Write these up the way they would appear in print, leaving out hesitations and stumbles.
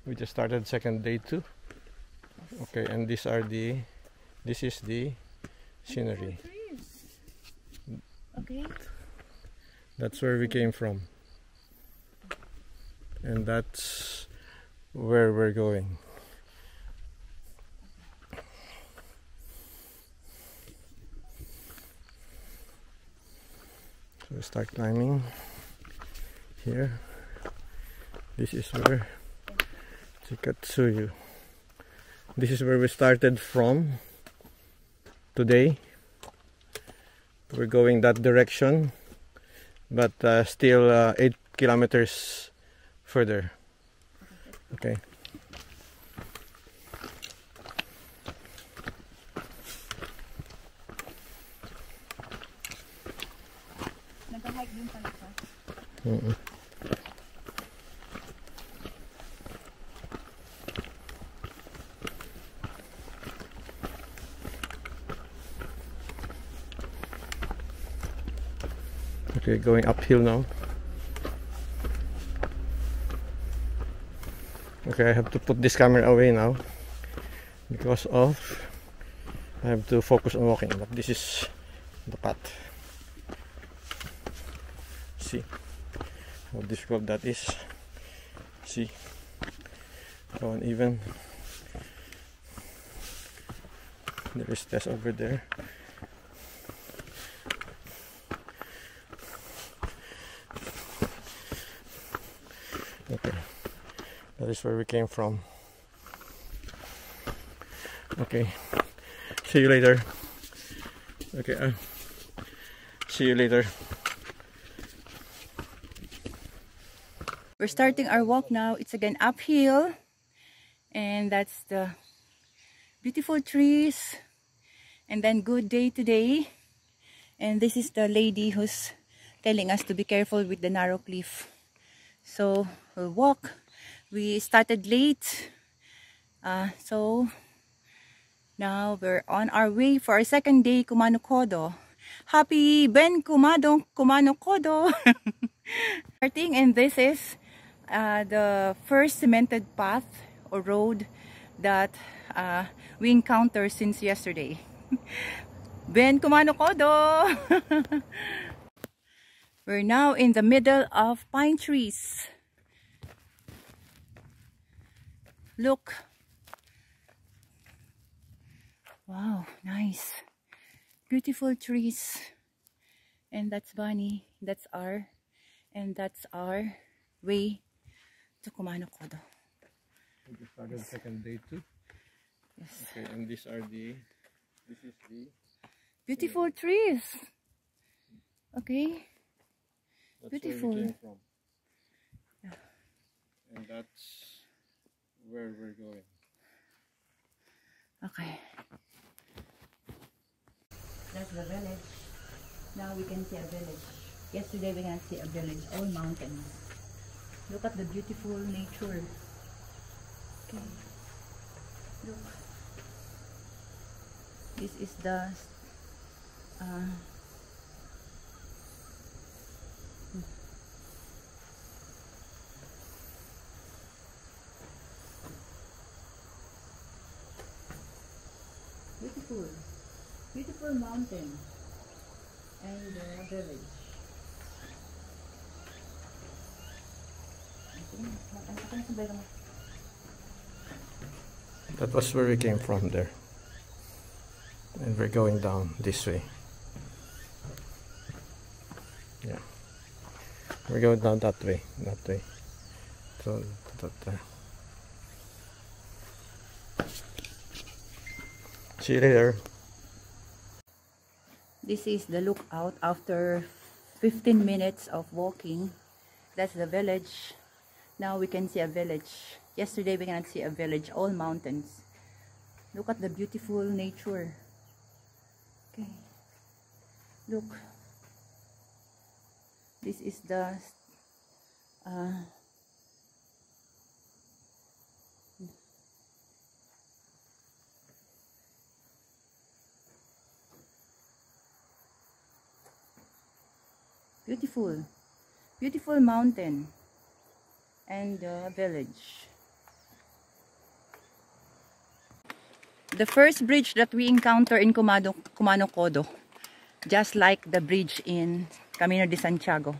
We just started second day too. Okay, and this is the scenery. Okay. That's where we came from. And that's where we're going. So we start climbing here. This is where Chikatsuyu. This is where we started from today. We're going that direction, but still 8 kilometers further. Okay. Nag-hike din pala ka. Okay, going uphill now. Okay, I have to put this camera away now because of I have to focus on walking, but this is the path. See how difficult that is. See how uneven. There is Tess over there. Okay, that is where we came from. Okay, see you later. Okay, see you later. We're starting our walk now. It's again uphill, and that's the beautiful trees, and then good day today. And this is the lady who's telling us to be careful with the narrow cliff. So we'll walk. We started late, so now we're on our way for our second day, Kumano Kodo. Happy Ben Kumano Kodo! Starting, and this is the first cemented path or road that we encountered since yesterday. Ben Kumano Kodo! We're now in the middle of pine trees. Look. Wow, nice. Beautiful trees. And that's Bunny. That's our way to Kumano Kodo. We started second day too. Yes. Okay, and this is the Beautiful trees. Okay. that's Beautiful. where we came from. Yeah. And that's where we're going. Okay. That's the village. Now we can see a village. Yesterday we can't see a village, all mountains. Look at the beautiful nature. Okay. Look. This is the beautiful mountain and village. That was where we came from there. And we're going down this way. Yeah. We're going down that way. So see you later. This is the lookout after 15 minutes of walking. That's the village. Now we can see a village. Yesterday we cannot see a village, all mountains. Look at the beautiful nature. Okay. Look. This is the beautiful mountain and village. The first bridge that we encounter in Kumano Kodo, just like the bridge in Camino de Santiago.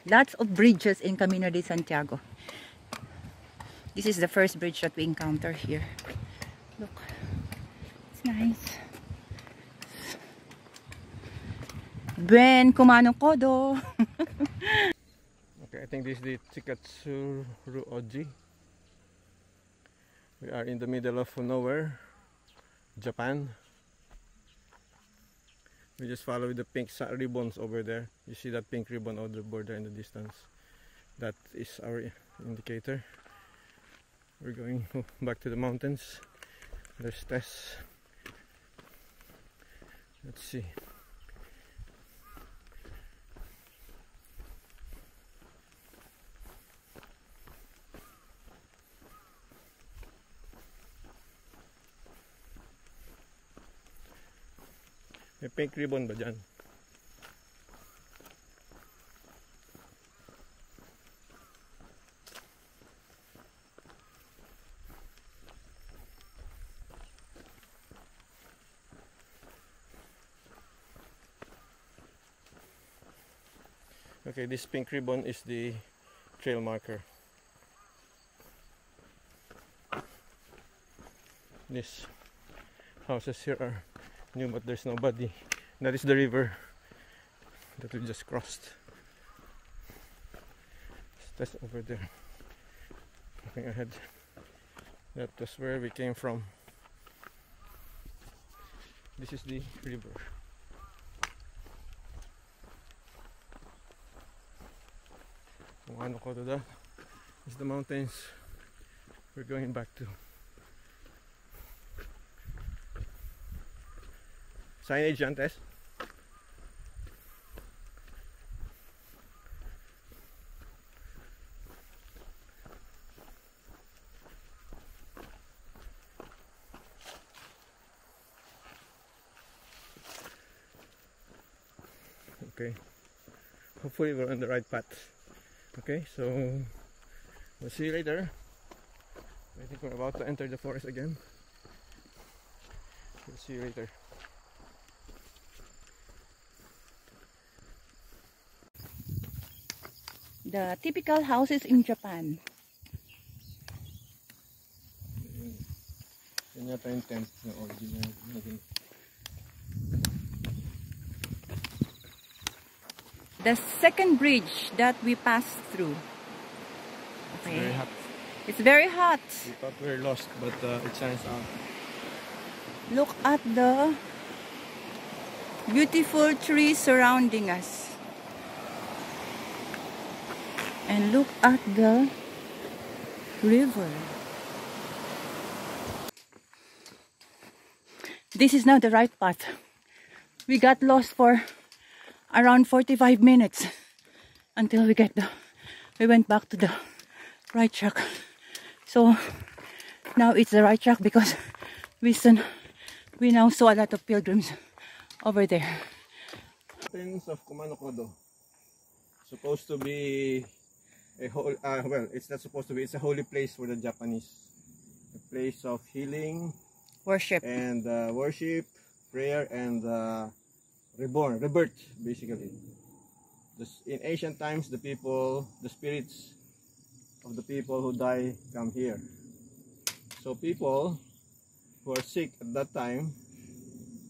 Lots of bridges in Camino de Santiago. This is the first bridge that we encounter here. Look, it's nice. Buen Kumano Kodo. Okay, I think this is the Chikatsuru Oji. We are in the middle of nowhere, Japan. We just follow the pink ribbons over there. You see that pink ribbon on the border in the distance? That is our indicator. We're going back to the mountains. There's Tess. Let's see. May pink ribbon ba dyan? Okay, this pink ribbon is the trail marker. These houses here are new, but there's nobody. That is the river that we just crossed. That's over there. Looking ahead. That was where we came from. This is the river. Ano ko to da? It's the mountains we're going back to. Signage yan, Tess? Okay. Hopefully we're on the right path. Okay, so we'll see you later. I think we're about to enter the forest again. We'll see you later. The typical houses in Japan. Yan yata yung tent na original. The second bridge that we passed through. Okay. Very hot. It's very hot. We thought we were lost, but it shines out. Look at the beautiful trees surrounding us. And look at the river. This is now the right path. We got lost for around 45 minutes until we went back to the right track. So now it's the right track because we now saw a lot of pilgrims over there. Mountains of Kumano Kodo. Supposed to be a well, it's not supposed to be. It's a holy place for the Japanese. A place of healing, Worship. and worship, prayer, and rebirth, basically. In ancient times, the spirits of the people who die come here. So people who are sick at that time,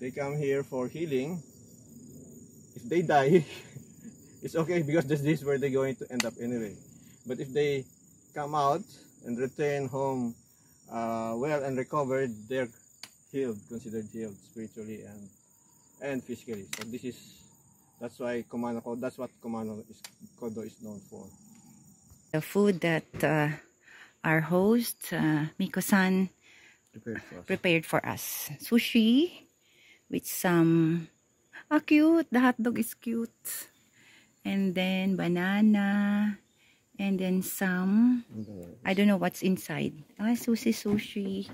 they come here for healing. If they die, it's okay because this is where they're going to end up anyway. But if they come out and return home well and recovered, they're healed, considered healed spiritually and physically. So that's why Kumano Kodo, that's what Kumano Kodo is known for. The food that our host Miko-san prepared for us. Sushi with some cute. The hot dog is cute. And then banana. And then some, I don't know what's inside. Sushi.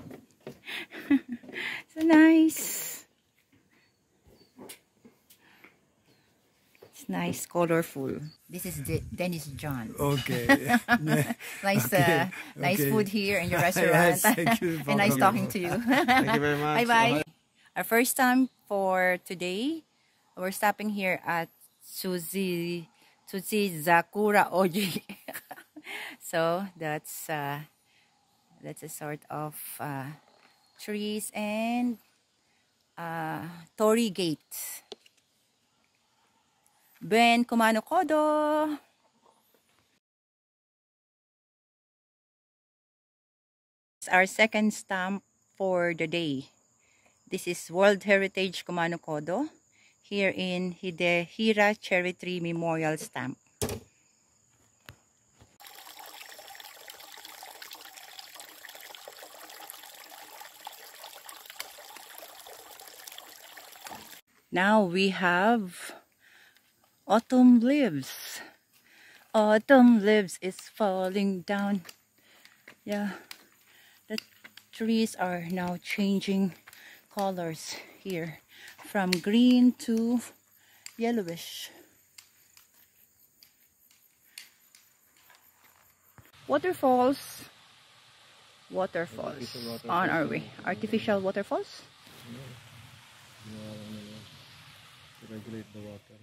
So nice. It's nice, colorful. This is Dennis John. Okay. Nice, Okay, nice okay. food here in your restaurant. Yes, thank you. And nice talking to you. Thank you very much. Bye bye. Our first time for today, we're stopping here at Tsuzakura Oji. So that's a sort of trees and Torii Gate. Ben Kumano Kodo. It's our second stamp for the day. This is World Heritage Kumano Kodo here in Hidehira Cherry Tree Memorial Stamp. Now we have autumn leaves. Autumn leaves is falling down. Yeah, the trees are now changing colors here from green to yellowish. Waterfalls on our way. Artificial waterfalls. To regulate the water.